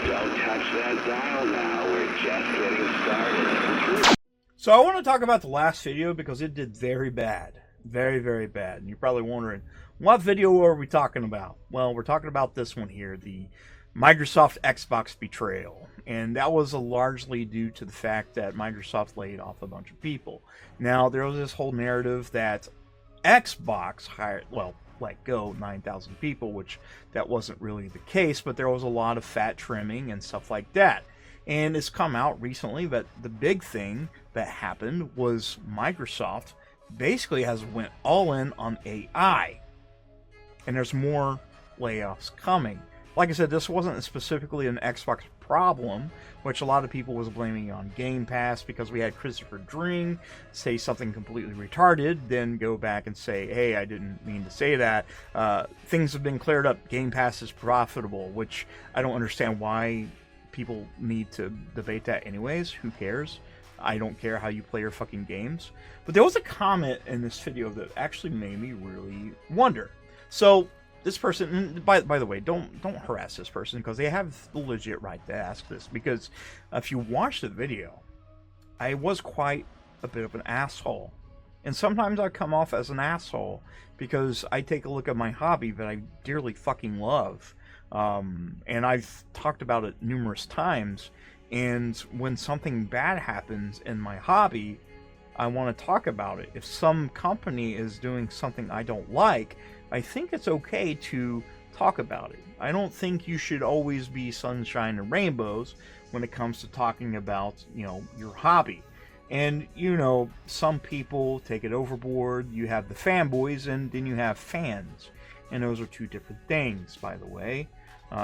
Don't touch that dial now. We're just getting started. So I want to talk about the last video because it did very bad. Very, very bad. And you're probably wondering, what video are we talking about? Well, we're talking about this one here, the Microsoft Xbox betrayal. And that was largely due to the fact that Microsoft laid off a bunch of people. Now, there was this whole narrative that Xbox let go 9,000 people, which that wasn't really the case, but there was a lot of fat trimming and stuff like that. And it's come out recently that the big thing that happened was Microsoft basically has went all in on AI. And there's more layoffs coming. Like I said, this wasn't specifically an Xbox problem, which a lot of people was blaming on Game Pass because we had Christopher Dring say something completely retarded, then go back and say, hey, I didn't mean to say that. Things have been cleared up. Game Pass is profitable, which I don't understand why people need to debate that anyways. Who cares? I don't care how you play your fucking games. But there was a comment in this video that actually made me really wonder. So this person, by the way, don't harass this person because they have the legit right to ask this. Because if you watch the video, I was quite a bit of an asshole. And sometimes I come off as an asshole because I take a look at my hobby that I dearly fucking love. And I've talked about it numerous times. And when something bad happens in my hobby, I want to talk about it. If some company is doing something I don't like, I think it's okay to talk about it. I don't think you should always be sunshine and rainbows when it comes to talking about, your hobby. And, some people take it overboard. You have the fanboys and then you have fans. And those are two different things, by the way.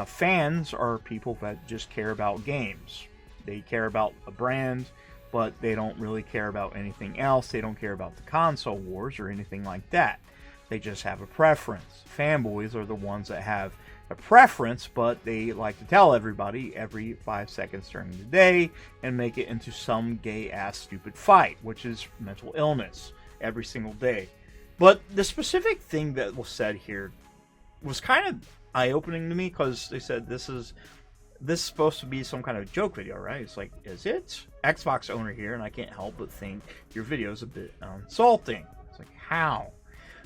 Fans are people that just care about games. They care about a brand, but they don't really care about anything else. They don't care about the console wars or anything like that. They just have a preference. Fanboys are the ones that have a preference, but they like to tell everybody every 5 seconds during the day and make it into some gay-ass stupid fight, which is mental illness every single day. But the specific thing that was said here was kind of eye-opening to me because they said this is supposed to be some kind of joke video, right? It's like, is it? Xbox owner here, and I can't help but think your video is a bit insulting. It's like, how?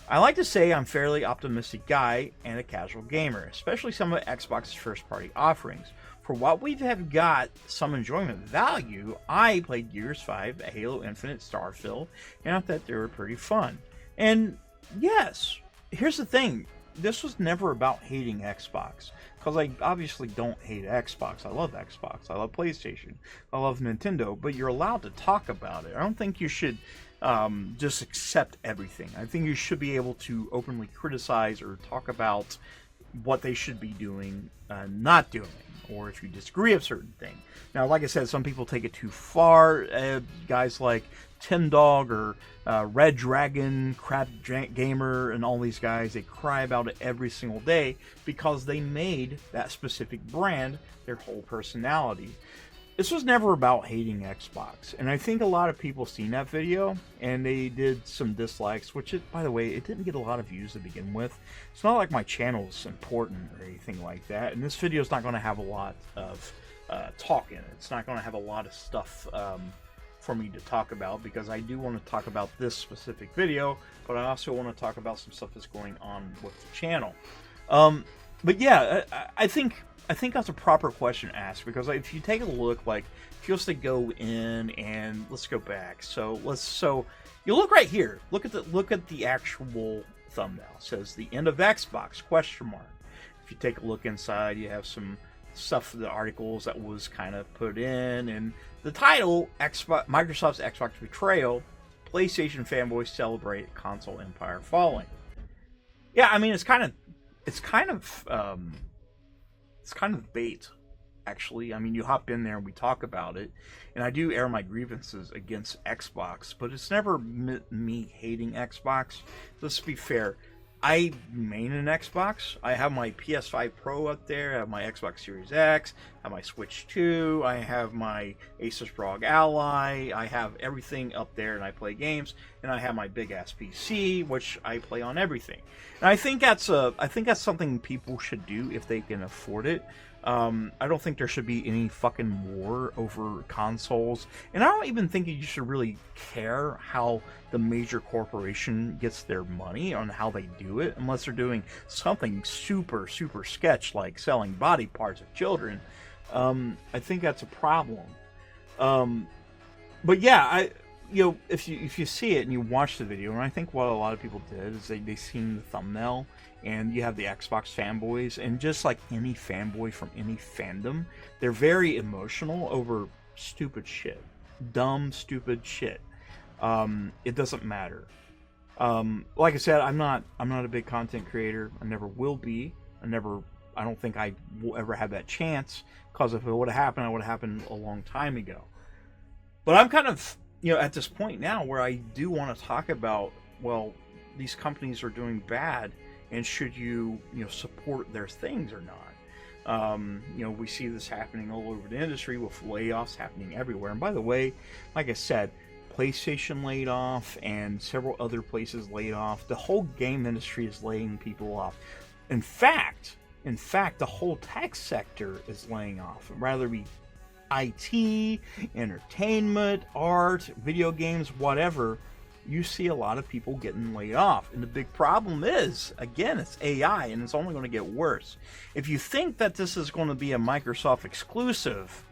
I like to say I'm a fairly optimistic guy and a casual gamer, especially some of Xbox's first-party offerings. For what we have got some enjoyment value, I played Gears 5, Halo Infinite, Starfield, and I thought they were pretty fun. And yes, here's the thing. This was never about hating Xbox, because I obviously don't hate Xbox. I love Xbox. I love PlayStation. I love Nintendo, but you're allowed to talk about it. I don't think you should just accept everything. I think you should be able to openly criticize or talk about what they should be doing, not doing, or if you disagree with certain thing. Now, like I said, some people take it too far. Guys like Tim Dog or Red Dragon, Crab Gamer, and all these guys, they cry about it every single day because they made that specific brand their whole personality. This was never about hating Xbox, and I think a lot of people seen that video, and they did some dislikes, which, by the way, it didn't get a lot of views to begin with. It's not like my channel is important or anything like that, and this video is not going to have a lot of talk in it. It's not going to have a lot of stuff for me to talk about, because I do want to talk about this specific video, but I also want to talk about some stuff that's going on with the channel. But yeah, I think that's a proper question to ask, because if you take a look, like, if you was to go in and let's go back. So you look right here. Look at the actual thumbnail. It says the end of Xbox ? If you take a look inside, you have some stuff, the articles that was kind of put in, and the title, Microsoft's Xbox betrayal, PlayStation fanboys celebrate console empire falling. Yeah, I mean, it's kind of bait, actually. I mean, you hop in there and we talk about it, and I do air my grievances against Xbox, but it's never me hating Xbox. Let's be fair. I main an Xbox. I have my PS5 Pro up there. I have my Xbox Series X. I have my Switch 2. I have my Asus ROG Ally. I have everything up there, and I play games. And I have my big ass PC, which I play on everything. And I think that's something people should do if they can afford it. I don't think there should be any fucking war over consoles. And I don't even think you should really care how the major corporation gets their money on how they do it, unless they're doing something super, super sketch like selling body parts of children. I think that's a problem. But yeah, if you see it and you watch the video, and I think what a lot of people did is they seen the thumbnail, and you have the Xbox fanboys, and just like any fanboy from any fandom, they're very emotional over stupid shit, dumb, stupid shit. It doesn't matter. Like I said, I'm not a big content creator. I never will be. I don't think I will ever have that chance, because if it would have happened, it would have happened a long time ago. But I'm kind of, at this point now where I do want to talk about, well, these companies are doing bad, and should you, support their things or not? We see this happening all over the industry with layoffs happening everywhere. And by the way, like I said, PlayStation laid off and several other places laid off. The whole game industry is laying people off. In fact, the whole tech sector is laying off. Rather be IT, entertainment, art, video games, whatever, you see a lot of people getting laid off. And the big problem is, again, it's AI, and it's only going to get worse. If you think that this is going to be a Microsoft exclusive,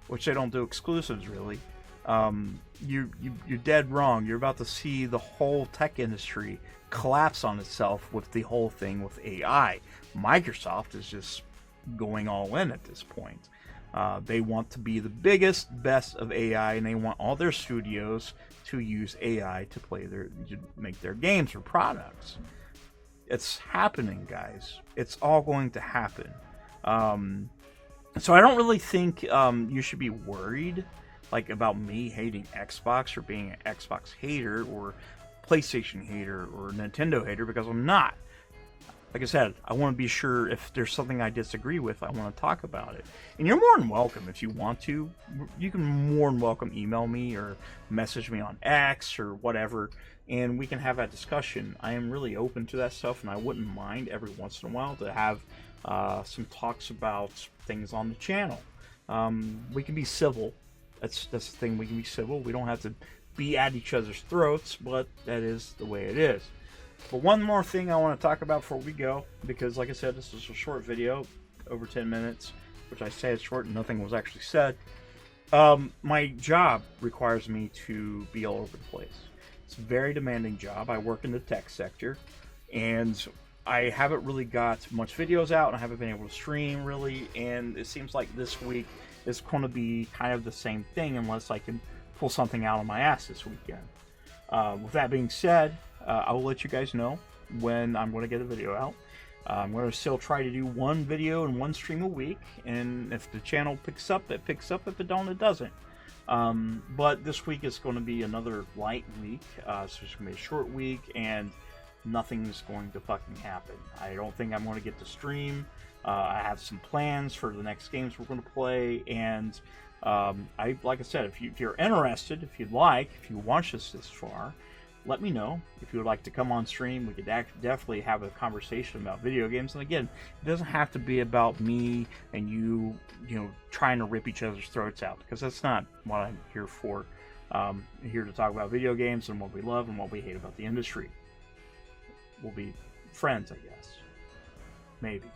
which they don't do exclusives really, you're dead wrong. You're about to see the whole tech industry collapse on itself with the whole thing with AI. Microsoft is just going all in at this point. They want to be the biggest, best of AI, and they want all their studios to use AI to make their games or products. It's happening, guys. It's all going to happen. So I don't really think you should be worried, like, about me hating Xbox or being an Xbox hater or PlayStation hater or Nintendo hater, because I'm not. Like I said, I want to be sure if there's something I disagree with, I want to talk about it. And you're more than welcome if you want to. You can more than welcome email me or message me on X or whatever, and we can have that discussion. I am really open to that stuff, and I wouldn't mind every once in a while to have some talks about things on the channel. We can be civil. That's the thing. We can be civil. We don't have to be at each other's throats, but that is the way it is. But one more thing I want to talk about before we go, because like I said, this is a short video, over 10 minutes, which I say it's short and nothing was actually said. My job requires me to be all over the place. It's a very demanding job. I work in the tech sector, and I haven't really got much videos out, and I haven't been able to stream really, and it seems like this week is going to be kind of the same thing unless I can pull something out of my ass this weekend. With that being said, I will let you guys know when I'm going to get a video out. I'm going to still try to do one video and one stream a week, and if the channel picks up, it picks up. If it don't, it doesn't. But this week is going to be another light week, so it's going to be a short week, and nothing's going to fucking happen. I don't think I'm going to get to stream. I have some plans for the next games we're going to play, and like I said, if you're interested, if you watch this far, let me know. If you would like to come on stream, we could definitely have a conversation about video games. And again, it doesn't have to be about me and you trying to rip each other's throats out, because that's not what I'm here for. I'm here to talk about video games and what we love and what we hate about the industry. We'll be friends, I guess. Maybe.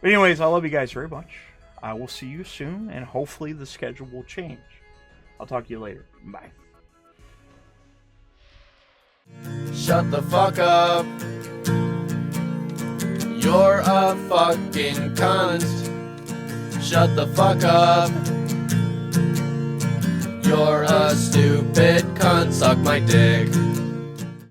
But anyways, I love you guys very much. I will see you soon, and hopefully the schedule will change. I'll talk to you later. Bye. Shut the fuck up. You're a fucking cunt. Shut the fuck up. You're a stupid cunt. Suck my dick.